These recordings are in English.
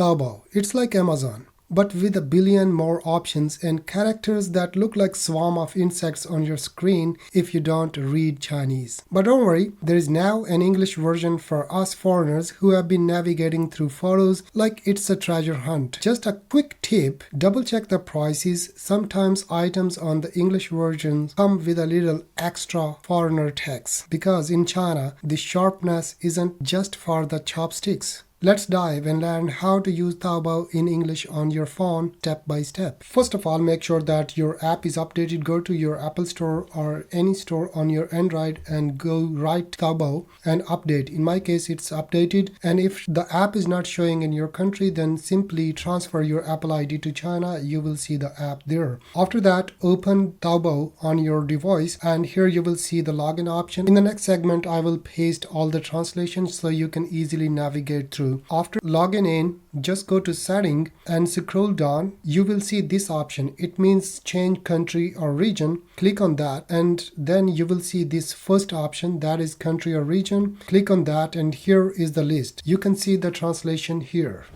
Taobao. It's like Amazon, but with a billion more options and characters that look like swarm of insects on your screen if you don't read Chinese. But don't worry, there is now an English version for us foreigners who have been navigating through photos like it's a treasure hunt. Just a quick tip, double check the prices. Sometimes items on the English version come with a little extra foreigner tax, because in China, the sharpness isn't just for the chopsticks. Let's dive and learn how to use Taobao in English on your phone step by step. First of all, make sure that your app is updated. Go to your Apple Store or any store on your Android and go right to Taobao and update. In my case, it's updated. And if the app is not showing in your country, then simply transfer your Apple ID to China. You will see the app there. After that, open Taobao on your device and here you will see the login option. In the next segment, I will paste all the translations so you can easily navigate through. After logging in, just go to setting and scroll down. You will see this option. It means change country or region. Click on that and then you will see this first option, that is country or region. Click on that and here is the list. You can see the translation here.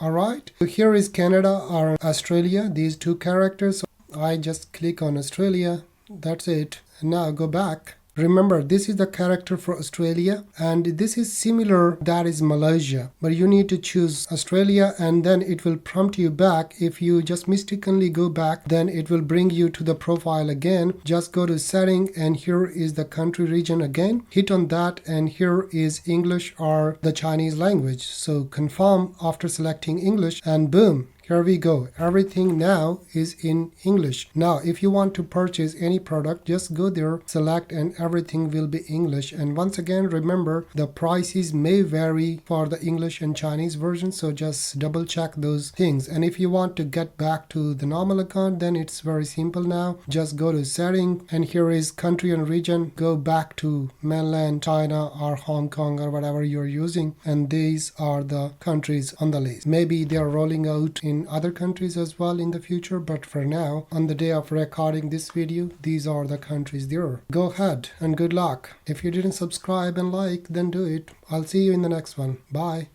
Alright, so here is Canada or Australia, these two characters. So I just click on Australia. That's it. And now go back. Remember, this is the character for Australia and this is similar, that is Malaysia. But you need to choose Australia and then it will prompt you back. If you just mistakenly go back, then it will bring you to the profile again. Just go to setting and here is the country region again. Hit on that and here is English or the Chinese language. So confirm after selecting English and boom. Here we go. Everything now is in English. Now, if you want to purchase any product, just go there, select, and everything will be English. And once again, remember, the prices may vary for the English and Chinese version, so just double check those things. And if you want to get back to the normal account, then it's very simple now. Just go to setting, and here is country and region. Go back to mainland China or Hong Kong or whatever you're using. And these are the countries on the list. Maybe they're rolling out in other countries as well in the future, but for now, on the day of recording this video, these are the countries there. Go ahead and good luck. If you didn't subscribe and like, then do it. I'll see you in the next one. Bye.